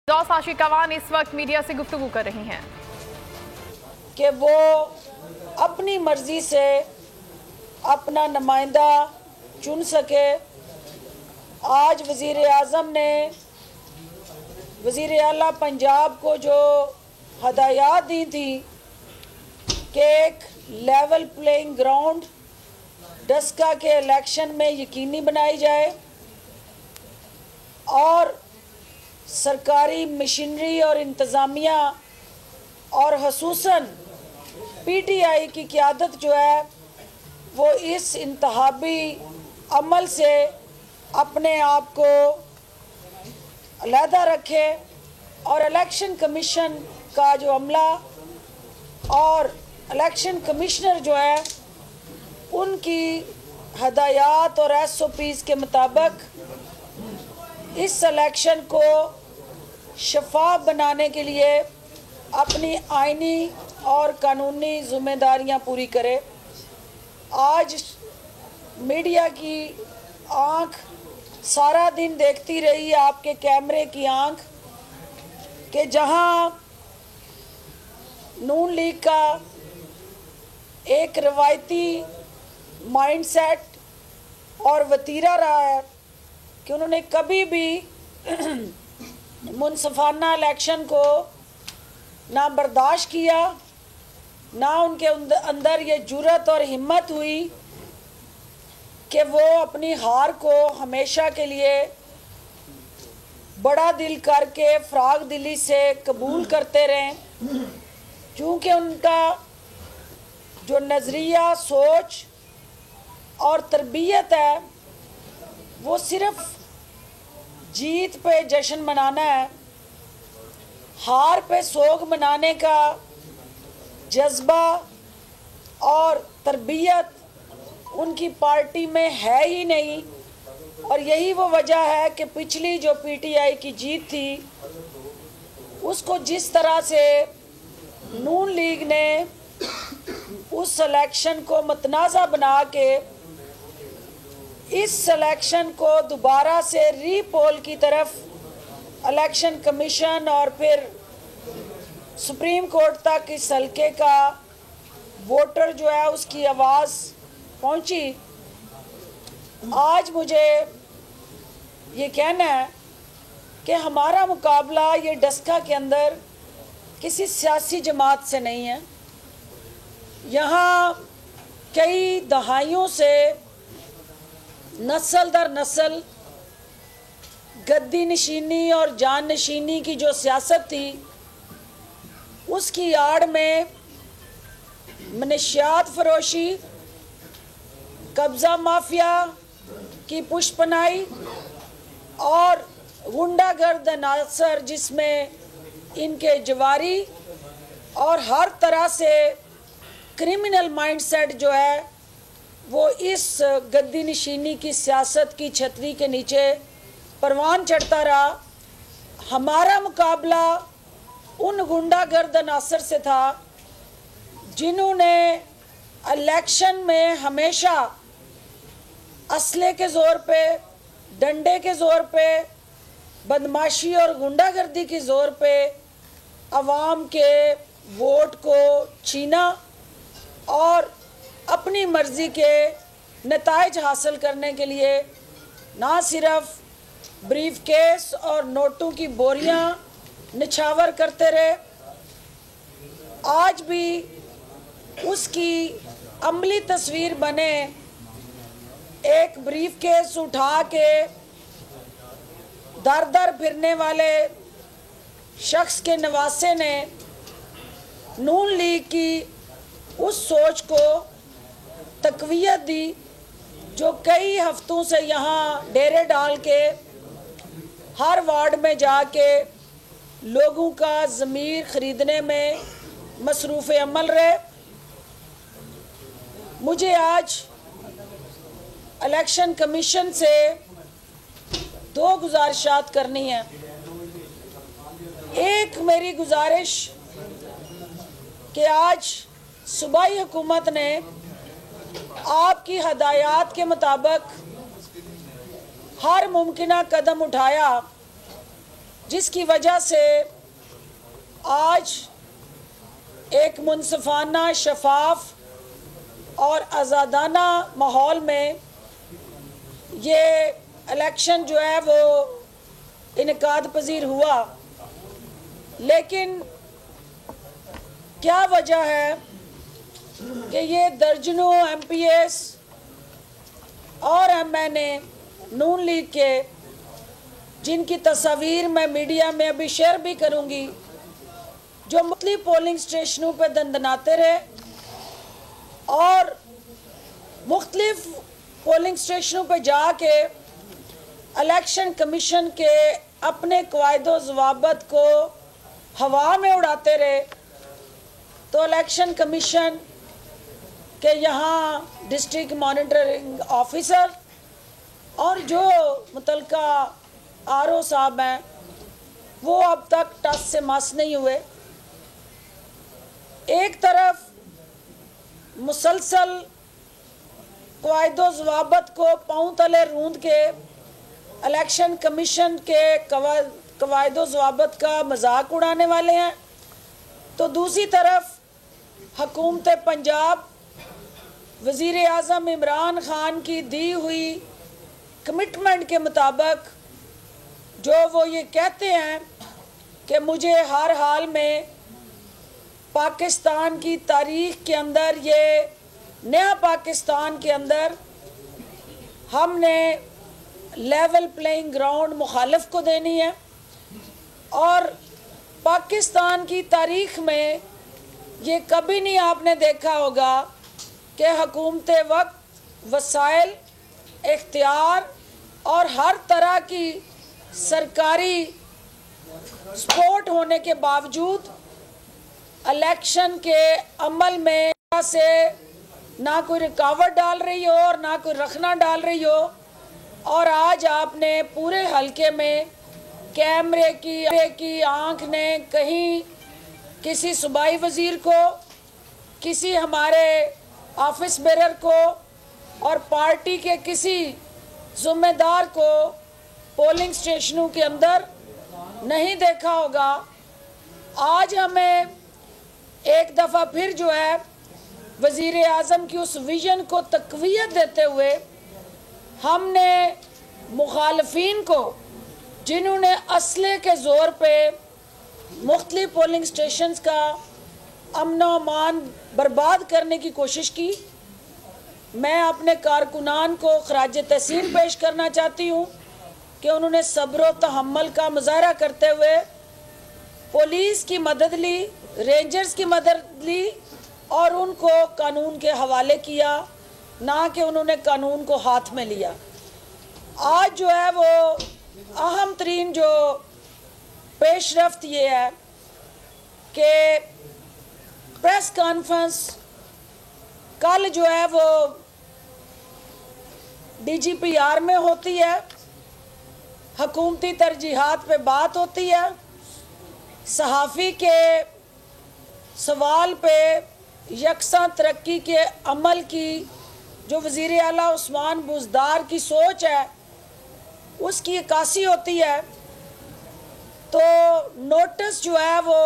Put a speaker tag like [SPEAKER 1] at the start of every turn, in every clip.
[SPEAKER 1] साशी कवान इस वक्त मीडिया से गुफ्तगू कर रही हैं
[SPEAKER 2] कि वो अपनी मर्जी से अपना नुमाइंदा चुन सके। आज वज़ीर आज़म ने वज़ीर आला पंजाब को जो हदायत दी थी कि एक लेवल प्लेइंग ग्राउंड डस्का के इलेक्शन में यकीनी बनाई जाए और सरकारी मशीनरी और इंतज़ामिया और ख़ुसूसन पीटीआई की क़यादत जो है वो इस इंतहाबी अमल से अपने आप को अलहदा रखे और इलेक्शन कमीशन का जो अमला और इलेक्शन कमिश्नर जो है उनकी हदायत और SOPs के मुताबिक इस इलेक्शन को शफाफ बनाने के लिए अपनी आईनी और कानूनी ज़िम्मेदारियां पूरी करे। आज मीडिया की आंख सारा दिन देखती रही, आपके कैमरे की आंख, कि जहां नून लीग का एक रवायती माइंडसेट और वतीरा रहा है कि उन्होंने कभी भी मुनसफाना इलेक्शन को ना बर्दाश्त किया, ना उनके अंदर ये जुर्रत और हिम्मत हुई कि वो अपनी हार को हमेशा के लिए बड़ा दिल करके फ़राग दिली से कबूल करते रहें, क्योंकि उनका जो नज़रिया, सोच और तरबियत है वो सिर्फ़ जीत पे जश्न मनाना है। हार पे सोग मनाने का जज्बा और तरबियत उनकी पार्टी में है ही नहीं। और यही वो वजह है कि पिछली जो पीटीआई की जीत थी उसको जिस तरह से नून लीग ने उस इलेक्शन को मतनाज़ा बना के इस इलेक्शन को दोबारा से रीपोल की तरफ इलेक्शन कमीशन और फिर सुप्रीम कोर्ट तक इस हल्के का वोटर जो है उसकी आवाज़ पहुंची। आज मुझे ये कहना है कि हमारा मुकाबला ये डस्का के अंदर किसी सियासी जमात से नहीं है। यहाँ कई दहाइयों से नस्ल दर नस्ल गद्दी नशीनी और जान नशीनी की जो सियासत थी उसकी आड़ में मनशियात फरोशी, कब्ज़ा माफिया की पुष्पनाई और गुंडागर्द अनासर जिसमें इनके जवारी और हर तरह से क्रिमिनल माइंडसेट जो है वो इस गद्दी नशीनी की सियासत की छतरी के नीचे परवान चढ़ता रहा। हमारा मुकाबला उन गुंडागर्द अनासर से था जिन्होंने इलेक्शन में हमेशा असले के ज़ोर पे, डंडे के ज़ोर पे, बदमाशी और गुंडागर्दी के ज़ोर पे अवाम के वोट को छीना और अपनी मर्ज़ी के नताइज हासिल करने के लिए ना सिर्फ ब्रीफ केस और नोटों की बोरियां निछावर करते रहे, आज भी उसकी अमली तस्वीर बने एक ब्रीफ केस उठा के दर दर फिरने वाले शख्स के नवासे ने नून लीग की उस सोच को तक़वियत दी जो कई हफ्तों से यहाँ डेरे डाल के हर वार्ड में जाके लोगों का ज़मीर ख़रीदने में मसरूफ़ अमल रहे। मुझे आज इलेक्शन कमीशन से दो गुजारिशात करनी है। एक मेरी गुजारिश कि आज सूबाई हुकूमत ने आपकी हदायत के मुताबिक हर मुमकिना कदम उठाया जिसकी वजह से आज एक मुनसिफाना, शफाफ और आज़ादाना माहौल में ये इलेक्शन जो है वो इनकाद पजीर हुआ। लेकिन क्या वजह है कि ये दर्जनों MPs और MNA नून लीग के, जिनकी तस्वीर मैं मीडिया में अभी शेयर भी करूंगी, जो मुख्तलिफ पोलिंग स्टेशनों पर दंदनाते रहे और मुख्तलिफ पोलिंग स्टेशनों पर जाके इलेक्शन कमीशन के अपने क़वायदो ज़वाबित को हवा में उड़ाते रहे, तो इलेक्शन कमीशन के यहाँ डिस्ट्रिक्ट मॉनिटरिंग ऑफिसर और जो मुतलका RO साहब हैं वो अब तक टस से मस नहीं हुए। एक तरफ मुसलसल क़वायदो ज़वाबित को पाँव तले रूंद के इलेक्शन कमीशन के क़वायदो ज़वाबित का मजाक उड़ाने वाले हैं, तो दूसरी तरफ हुकूमत पंजाब वज़ीर आज़म इमरान ख़ान की दी हुई कमिटमेंट के मुताबिक जो वो ये कहते हैं कि मुझे हर हाल में पाकिस्तान की तारीख़ के अंदर, ये नया पाकिस्तान के अंदर हमने लेवल प्लेइंग ग्राउंड मुखालिफ को देनी है। और पाकिस्तान की तारीख़ में ये कभी नहीं आपने देखा होगा कि हुकूमत वक्त, वसाइल, इख्तियार और हर तरह की सरकारी सपोर्ट होने के बावजूद इलेक्शन के अमल में से ना कोई रुकावट डाल रही हो और ना कोई रखना डाल रही हो। और आज आपने पूरे हलके में कैमरे की आंख ने कहीं किसी सूबाई वज़ीर को, किसी हमारे ऑफिस बेरर को और पार्टी के किसी ज़िम्मेदार को पोलिंग स्टेशनों के अंदर नहीं देखा होगा। आज हमें एक दफ़ा फिर जो है वज़ीर आज़म की उस विज़न को तक़वियत देते हुए हमने मुखालफीन को, जिन्होंने असले के ज़ोर पे मुख्तलिफ पोलिंग स्टेशंस का अमन व अमान बर्बाद करने की कोशिश की, मैं अपने कारकुनान को खराज तहसीन पेश करना चाहती हूँ कि उन्होंने सब्र व तहम्मुल का मुज़ाहरा करते हुए पुलिस की मदद ली, रेंजर्स की मदद ली और उनको कानून के हवाले किया, ना कि उन्होंने कानून को हाथ में लिया। आज जो है वो अहम तरीन जो पेशरफ्त ये है कि प्रेस कॉन्फ्रेंस कल जो है वो DGPR में होती है, हुकूमती तरजीहात पे बात होती है, सहाफ़ी के सवाल पे यकसा तरक्की के अमल की जो वज़ीर आला उस्मान बुज़दार की सोच है उसकी अक्कासी होती है। तो नोटिस जो है वो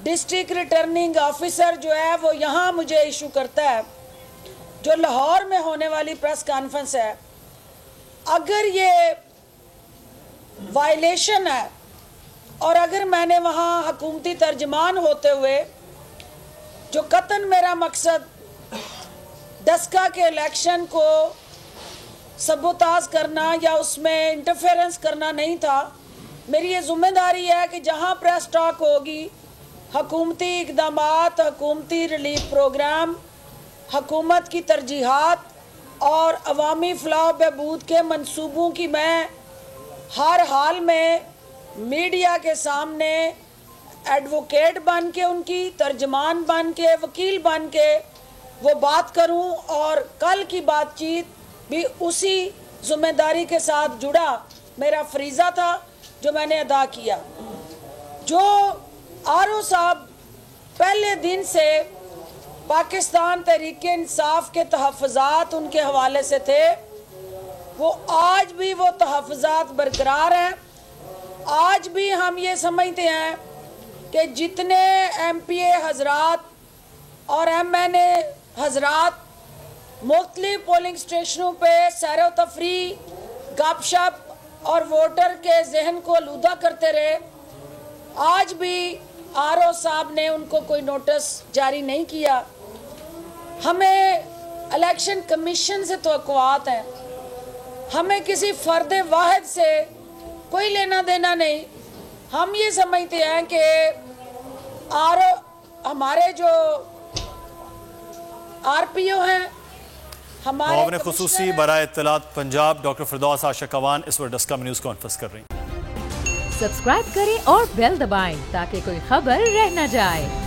[SPEAKER 2] डिस्ट्रिक्ट रिटर्निंग ऑफिसर जो है वो यहाँ मुझे इशू करता है, जो लाहौर में होने वाली प्रेस कॉन्फ्रेंस है। अगर ये वायलेशन है और अगर मैंने वहाँ हुकूमती तर्जमान होते हुए, जो कतन मेरा मकसद डस्का के इलेक्शन को सबोताज करना या उसमें इंटरफेरेंस करना नहीं था, मेरी ये ज़िम्मेदारी है कि जहाँ प्रेस टॉक होगी, हुकूमती इक़दामात, हुकूमती रिलीफ प्रोग्राम, हुकूमत की तरजीहात और अवामी फ़लाह बहबूद के मंसूबों की मैं हर हाल में मीडिया के सामने एडवोकेट बन के, उनकी तर्जमान बन के, वकील बन के वो बात करूं। और कल की बातचीत भी उसी ज़िम्मेदारी के साथ जुड़ा मेरा फरीज़ा था जो मैंने अदा किया। जो RO साहब पहले दिन से पाकिस्तान तहरीक-ए-इंसाफ के तहफ़्फ़ुज़ात उनके हवाले से थे, वो आज भी वो तहफ़्फ़ुज़ात बरकरार हैं। आज भी हम ये समझते हैं कि जितने MPA हजरात और MNA हजरात मुख्तलिफ पोलिंग स्टेशनों पे सैर व तफरी, गपशप और वोटर के जहन को आलूदा करते रहे, आज भी RO साहब ने उनको कोई नोटिस जारी नहीं किया। हमें इलेक्शन कमीशन से तवक्कुआत हैं, हमें किसी फर्द वाहिद से कोई लेना देना नहीं। हम ये समझते हैं कि हमारे जो RPO हैं, हमारे
[SPEAKER 3] मुआविन खुसूसी बराए इत्तलात पंजाब डॉक्टर फिरदौस आशा कवान इस वक्त डस्का न्यूज़ कॉन्फ्रेंस कर रही हैं।
[SPEAKER 4] सब्सक्राइब करें और बेल दबाएं ताकि कोई खबर रह न जाए।